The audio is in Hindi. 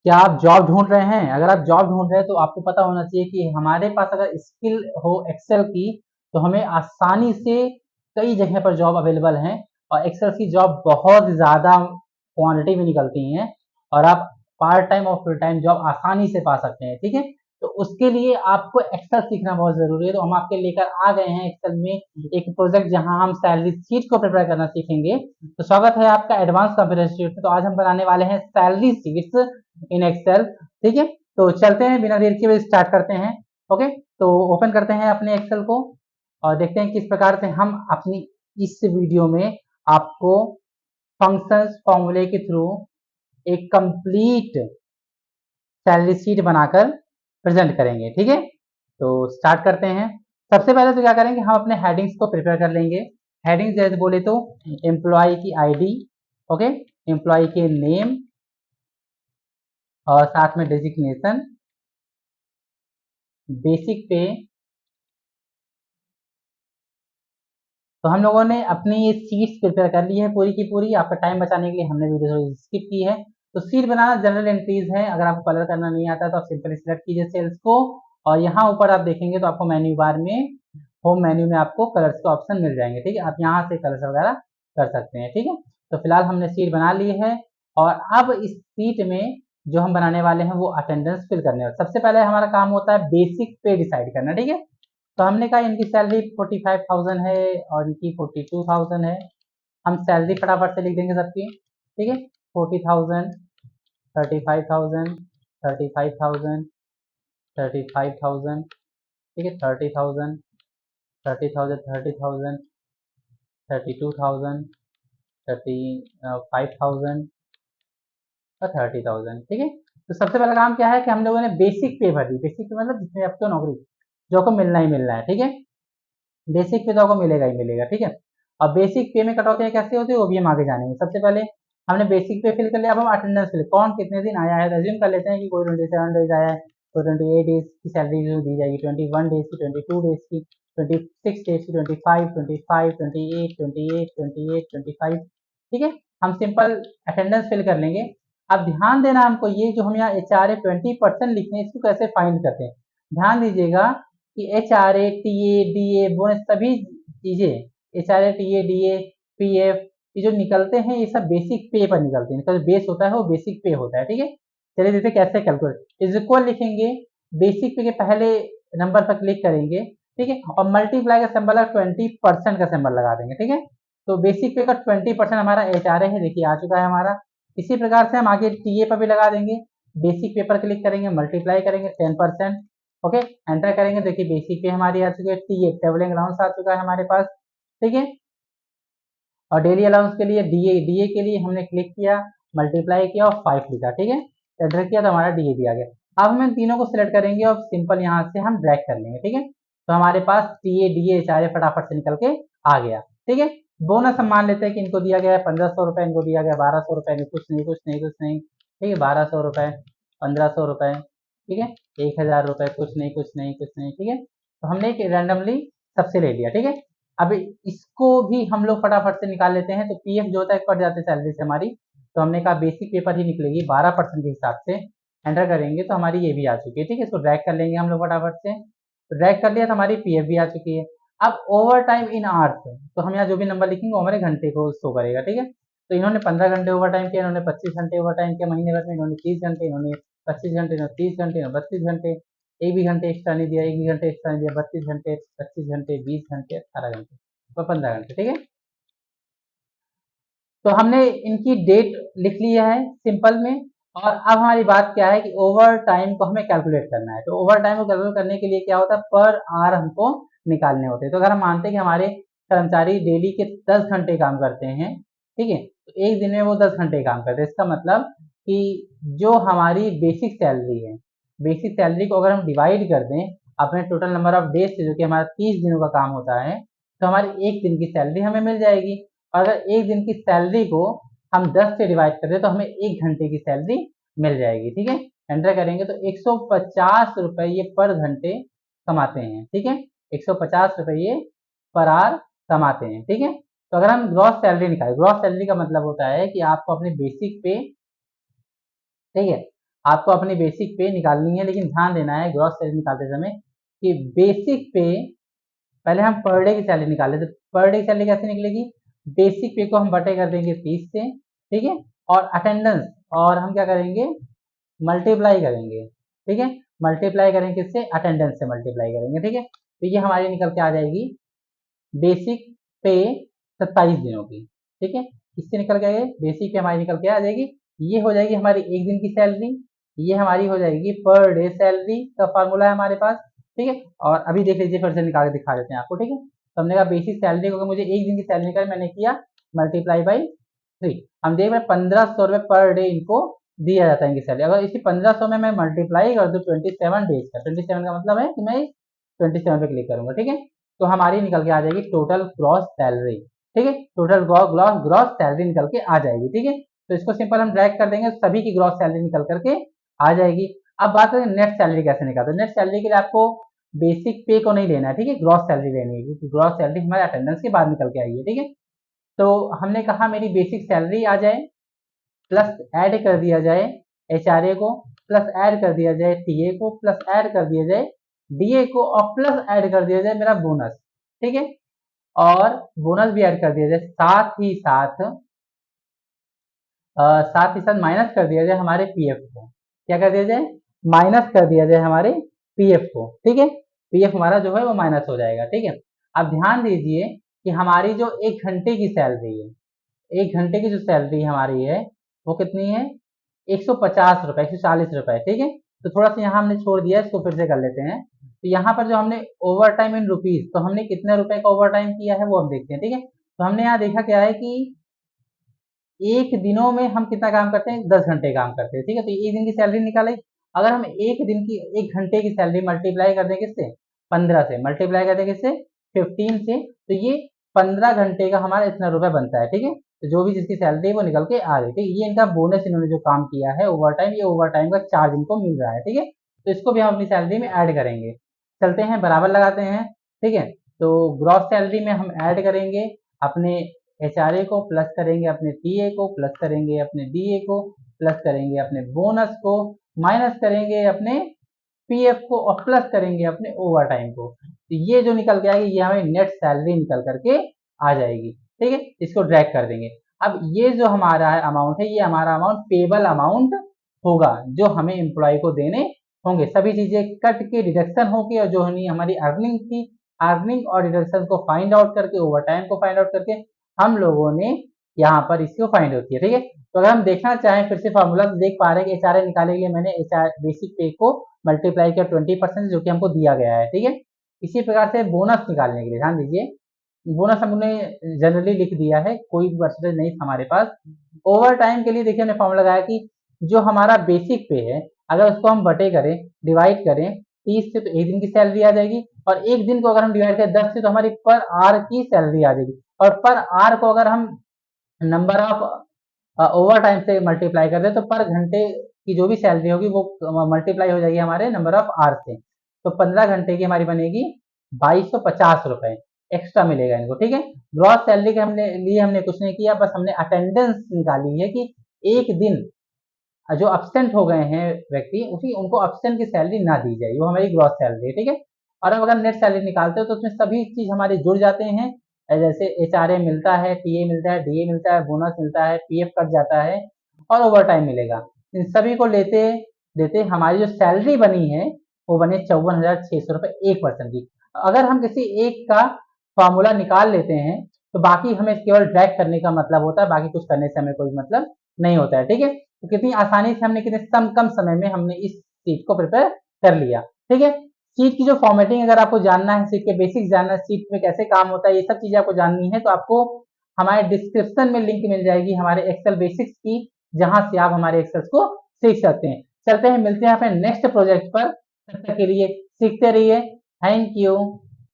क्या आप जॉब ढूंढ रहे हैं? अगर आप जॉब ढूंढ रहे हैं तो आपको पता होना चाहिए कि हमारे पास अगर स्किल हो एक्सेल की तो हमें आसानी से कई जगह पर जॉब अवेलेबल हैं, और एक्सेल की जॉब बहुत ज़्यादा क्वांटिटी में निकलती हैं, और आप पार्ट टाइम और फुल टाइम जॉब आसानी से पा सकते हैं। ठीक है, तो उसके लिए आपको एक्सेल सीखना बहुत ज़रूरी है। तो हम आपके लेकर आ गए हैं एक्सेल में एक प्रोजेक्ट जहां हम सैलरी शीट को प्रिपेयर करना सीखेंगे। तो स्वागत है आपका एडवांस कंप्यूटर इंस्टीट्यूट में। तो आज हम बनाने वाले हैं सैलरी शीट्स इन एक्सेल। ठीक है, तो चलते हैं, बिना देर के स्टार्ट करते हैं। ओके, तो ओपन करते हैं अपने एक्सेल को और देखते हैं किस प्रकार से हम अपनी इस वीडियो में आपको फंक्शंस फॉर्मूले के थ्रू एक कंप्लीट सैलरी शीट बनाकर प्रेजेंट करेंगे। ठीक है, तो स्टार्ट करते हैं। सबसे पहले तो क्या करेंगे, हम अपने हेडिंग्स को प्रिपेयर कर लेंगे। हेडिंग्स जैसे बोले तो एम्प्लॉय की आईडी, ओके, एम्प्लॉय के नेम और साथ में डेजिग्नेशन, बेसिक पे। तो हम लोगों ने अपनी ये शीट्स प्रिपेयर कर ली है पूरी की पूरी। आपका टाइम बचाने के लिए हमने वीडियो स्किप की है। तो शीट बनाना जनरल एंट्रीज है। अगर आपको कलर करना नहीं आता तो आप सिंपली सिलेक्ट कीजिए सेल्स को, और यहाँ ऊपर आप देखेंगे तो आपको मेन्यू बार में, होम मेन्यू में आपको कलर्स के ऑप्शन मिल जाएंगे। ठीक है, आप यहाँ से कलर्स वगैरह कर सकते हैं। ठीक है, तो फिलहाल हमने शीट बना ली है, और अब इस शीट में जो हम बनाने वाले हैं वो अटेंडेंस फिल करने वाले। सबसे पहले हमारा काम होता है बेसिक पे डिसाइड करना। ठीक है, तो हमने कहा इनकी सैलरी 45,000 है और इनकी 42,000 है। हम सैलरी फटाफट से लिख देंगे सबकी। ठीक है, 40,000, 35,000, 35,000, 35,000, ठीक है, 30,000, 30,000, 30,000, 32,000, 35,000 और 30,000। ठीक है, तो सबसे पहला काम क्या है कि हम लोगों ने बेसिक पे भर दी। बेसिक पे मतलब जिसमें आपको नौकरी जो को मिलना ही मिलना है। ठीक है, बेसिक पे तो आपको मिलेगा ही मिलेगा। ठीक है, अब बेसिक पे में कटौती कैसे होती है वो भी हम आगे जानेंगे। सबसे पहले हमने बेसिक पे फिल कर लिया। अब हम अटेंडेंस फिल, कौन कितने दिन आया है, रेज्यूम कर लेते हैं कि कोई 27 डेज आया है, कोई 28 डेज की सैलरी दी जाएगी, 21 डेज की, 22 डेज की, 26 डेज की, 25, 25, 28, 28, 28, 25। ठीक है, हम सिंपल अटेंडेंस फिल कर लेंगे। अब ध्यान देना हमको, ये जो हम यहाँ HRA 20% लिखे हैं इसको कैसे फाइंड करते हैं, ध्यान दीजिएगा कि HRA, TA, DA, बोनस सभी चीजें HRA, TA, DA, PF ये जो निकलते हैं ये सब बेसिक पे पर निकलते हैं। तो बेस होता है वो बेसिक पे होता है। ठीक है, चलिए देखते हैं कैसे कैलकुलेट। इज इक्वल लिखेंगे, बेसिक पे के पहले नंबर पर क्लिक करेंगे। ठीक है, और मल्टीप्लाई का सिंबल है 20% का सिंबल लगा देंगे। ठीक है, तो बेसिक पे का 20% हमारा HRA है, देखिए आ चुका है हमारा। इसी प्रकार से हम आगे TA पर भी लगा देंगे। बेसिक पे पर क्लिक करेंगे, मल्टीप्लाई करेंगे 10%। ओके, एंटर करेंगे, देखिए बेसिक पे हमारी आ चुकी है। टी ट्रेवलिंग अलाउंस आ चुका है हमारे पास। ठीक है, और डेली अलाउंस के लिए डीए के लिए हमने क्लिक किया, मल्टीप्लाई किया और 5 लिखा। ठीक है, एंटर किया तो हमारा डीए भी आ गया। अब हम इन तीनों को सिलेक्ट करेंगे और सिंपल यहाँ से हम ड्रैग कर लेंगे। ठीक है, तो हमारे पास टीए डीए HRA फटाफट से निकल के आ गया। ठीक है, बोनस हम मान लेते हैं कि इनको दिया गया है 1,500 रुपए, इनको दिया गया 1,200 रुपए, कुछ नहीं कुछ नहीं कुछ नहीं। ठीक है, 1,200 रुपए, 1,500 रुपए, ठीक है, 1,000 रुपए, कुछ नहीं कुछ नहीं कुछ नहीं। ठीक है, तो हमने एक रैंडमली सबसे ले लिया। ठीक है, अब इसको भी हम लोग फटाफट से निकाल लेते हैं। तो पीएफ जो होता है कट जाते हैं सैलरी से हमारी। तो हमने कहा बेसिक पेपर ही निकलेगी 12% के हिसाब से। एंटर करेंगे तो हमारी ये भी आ चुकी है। ठीक है, इसको ड्रैग कर लेंगे हम लोग फटाफट से। तो ड्रैग कर लिया तो हमारी पीएफ भी आ चुकी है। अब ओवर टाइम इन आवर्स, तो हम यहाँ जो भी नंबर लिखेंगे वो हमारे घंटे को शो करेगा। ठीक है, तो इन्होंने 15 घंटे ओवर टाइम किया, इन्होंने 25 घंटे ओवर टाइम किया महीने भर में, इन्होंने 30 घंटे, इन्होंने 25 घंटे, इन्होंने 30 घंटे, इन्होंने 32 घंटे, एक भी घंटे एक्स्ट्रा नहीं दिया, एक भी घंटे एक्स्ट्रा नहीं दिया, 32 घंटे, 25 घंटे, 20 घंटे, 18 घंटे, तो 15 घंटे। ठीक है, तो हमने इनकी डेट लिख लिया है सिंपल में। और अब हमारी बात क्या है कि ओवर टाइम को हमें कैलकुलेट करना है। तो ओवर टाइम को कैलकुलेट करने के लिए क्या होता है, पर आवर हमको निकालने होते हैं। तो अगर हम मानते हैं कि हमारे कर्मचारी डेली के 10 घंटे काम करते हैं, ठीक है, तो एक दिन में वो 10 घंटे काम करते हैं। इसका मतलब कि जो हमारी बेसिक सैलरी है, बेसिक सैलरी को अगर हम डिवाइड कर दें अपने टोटल नंबर ऑफ डेज से, जो कि हमारा 30 दिनों का काम होता है, तो हमारी एक दिन की सैलरी हमें मिल जाएगी। और अगर एक दिन की सैलरी को हम 10 से डिवाइड कर दें तो हमें एक घंटे की सैलरी मिल जाएगी। ठीक है, एंटर करेंगे तो 150 रुपए ये पर घंटे कमाते हैं। ठीक है, 150 रुपए ये पर आवर कमाते हैं। ठीक है, तो अगर हम ग्रॉस सैलरी निकालें, ग्रॉस सैलरी का मतलब होता है कि आपको अपने बेसिक पे, ठीक है, आपको अपनी बेसिक पे निकालनी है, लेकिन ध्यान देना है ग्रॉस सैलरी निकालते समय कि बेसिक पे पहले हम पर डे की सैलरी निकाले, तो पर डे की सैलरी कैसे निकलेगी, बेसिक पे को हम बटे कर देंगे 30 से, ठीक है, और अटेंडेंस और हम क्या करेंगे, मल्टीप्लाई करेंगे, ठीक है, मल्टीप्लाई करेंगे किससे, अटेंडेंस से मल्टीप्लाई करेंगे, ठीक है। तो ये हमारी निकल के आ जाएगी बेसिक पे 27 दिनों की, ठीक है। किससे निकल के आएगी, बेसिक पे हमारी निकल के आ जाएगी, ये हो जाएगी हमारी एक दिन की सैलरी, ये हमारी हो जाएगी पर डे सैलरी का फॉर्मूला है हमारे पास, ठीक है। और अभी देख लीजिए, फिर से निकाल के दिखा देते हैं आपको, ठीक है। तो हमने कहा बेसिक सैलरी को मुझे एक दिन की सैलरी निकाली, मैंने किया मल्टीप्लाई बाई 3। हम देख रहे हैं 1500 रुपये पर डे इनको दिया जाता है इनकी सैलरी। अगर इसी 1500 में मैं मल्टीप्लाई कर दूं 27 डेज का, 27 का मतलब है कि मैं 27 पे क्लिक करूंगा, ठीक है। तो हमारी निकल के आ जाएगी टोटल ग्रॉस सैलरी, ठीक है, टोटल ग्रॉस सैलरी निकल के आ जाएगी, ठीक है। तो इसको सिंपल हम ड्रैग कर देंगे, सभी की ग्रॉस सैलरी निकल करके आ जाएगी। अब बात करें नेट सैलरी कैसे निकालते हैं। नेट सैलरी के लिए आपको बेसिक पे को नहीं लेना है, ठीक है, ग्रॉस सैलरी लेनी है, क्योंकि ग्रॉस सैलरी हमारे अटेंडेंस के बाद निकल के आई है, ठीक है। तो हमने कहा मेरी बेसिक सैलरी आ जाए, प्लस ऐड कर दिया जाए एचआरए को, प्लस ऐड कर दिया जाए टीए को, प्लस ऐड कर दिया जाए डीए को, और प्लस ऐड कर दिया जाए मेरा बोनस, ठीक है, और बोनस भी ऐड कर दिया जाए, साथ ही साथ माइनस कर दिया जाए हमारे पीएफ को। क्या कर दिया जाए, माइनस कर दिया जाए हमारे पीएफ को, ठीक है, पीएफ हमारा जो है वो माइनस हो जाएगा, ठीक है। अब ध्यान दीजिए कि हमारी जो 1 घंटे की सैलरी है, 1 घंटे की जो सैलरी हमारी है वो कितनी है, 150 रुपए, 140 रुपए, ठीक है। तो थोड़ा सा यहाँ हमने छोड़ दिया, इसको फिर से कर लेते हैं। तो यहाँ पर जो हमने ओवर टाइम इन रुपीज, तो हमने कितने रुपए का ओवर टाइम किया है वो हम देखते हैं, ठीक है। तो हमने यहाँ देखा क्या है कि एक दिनों में हम कितना काम करते हैं, 10 घंटे काम करते हैं, ठीक है। तो एक दिन की सैलरी निकाले, अगर हम एक दिन की 1 घंटे की सैलरी मल्टीप्लाई कर दें किससे, 15 से, मल्टीप्लाई कर दें किससे, 15 से, तो ये 15 घंटे का हमारा इतना रुपए बनता है, ठीक है। तो जो भी जिसकी सैलरी है वो निकल के आ गई, ठीक है। ये इनका बोनस, इन्होंने जो काम किया है ओवर टाइम, ये ओवर टाइम का चार्ज इनको मिल रहा है, ठीक है। तो इसको भी हम अपनी सैलरी में ऐड करेंगे। चलते हैं, बराबर लगाते हैं, ठीक है। तो ग्रॉस सैलरी में हम ऐड करेंगे अपने एचआरए को, प्लस करेंगे अपने टीए को, प्लस करेंगे अपने डीए को, प्लस करेंगे अपने बोनस को, माइनस करेंगे अपने पीएफ को, और प्लस करेंगे अपने ओवर टाइम को। तो ये जो निकल के आएगी, ये हमें नेट सैलरी निकल करके आ जाएगी, ठीक है। इसको ड्रैग कर देंगे। अब ये जो हमारा अमाउंट है, ये हमारा अमाउंट पेबल अमाउंट होगा, जो हमें एम्प्लॉय को देने होंगे। सभी चीजें कट के डिडक्शन होगी, और जो हमारी अर्निंग थी, अर्निंग और डिडक्शन को फाइंड आउट करके, ओवर टाइम को फाइंड आउट करके हम लोगों ने यहाँ पर इसको फाइंड होती है, ठीक है। तो अगर हम देखना चाहें फिर से फॉर्मूला, तो देख पा रहे हैं कि एचआरए निकालने के लिए मैंने एचआर बेसिक पे को मल्टीप्लाई किया 20%, जो कि हमको दिया गया है, ठीक है। इसी प्रकार से बोनस निकालने के लिए ध्यान दीजिए, बोनस हमने जनरली लिख दिया है, कोई भी परसेंटेज नहीं था हमारे पास। ओवर टाइम के लिए देखिए हमने फॉर्मूला लगाया कि जो हमारा बेसिक पे है, अगर उसको हम बटे करें, डिवाइड करें 30 से, तो एक दिन की सैलरी आ जाएगी, और एक दिन को अगर हम डिवाइड करें 10 से, तो हमारी पर आवर की सैलरी आ जाएगी, और पर आवर को अगर हम नंबर ऑफ ओवर टाइम से मल्टीप्लाई कर दे, तो पर घंटे की जो भी सैलरी होगी वो मल्टीप्लाई हो जाएगी हमारे नंबर ऑफ आवर से। तो 15 घंटे की हमारी बनेगी 2250 रुपए एक्स्ट्रा मिलेगा इनको, ठीक है। ग्रॉस सैलरी के हमने कुछ नहीं किया, बस हमने अटेंडेंस निकाली है कि एक दिन जो अब्सेंट हो गए हैं व्यक्ति, उसी उनको अब्सेंट की सैलरी ना दी जाए, वो हमारी ग्रॉस सैलरी है, ठीक है। और अब अगर नेट सैलरी निकालते हो तो उसमें सभी चीज हमारे जुड़ जाते हैं, जैसे एचआरए मिलता है, टीए मिलता है, डीए मिलता है, बोनस मिलता है, पीएफ कट जाता है, और ओवर टाइम मिलेगा। इन सभी को लेते देते हमारी जो सैलरी बनी है वो बने 54,600 रुपये 1 पर्सन की। अगर हम किसी एक का फॉर्मूला निकाल लेते हैं, तो बाकी हमें केवल ड्रैग करने का मतलब होता है, बाकी कुछ करने से हमें कोई मतलब नहीं होता है, ठीक है। तो कितनी आसानी से हमने कितने कम समय में हमने इस सीट को प्रिपेयर कर लिया, ठीक है। सीट की जो फॉर्मेटिंग अगर आपको जानना है, सीट के बेसिक्स जानना है, सीट में कैसे काम होता है, ये सब चीजें आपको जाननी है, तो आपको हमारे डिस्क्रिप्शन में लिंक मिल जाएगी हमारे एक्सेल बेसिक्स की, जहां से आप हमारे एक्सेल को सीख सकते हैं। चलते हैं, मिलते हैं अपने नेक्स्ट प्रोजेक्ट पर, तब तक के लिए सीखते रहिए। Thank you.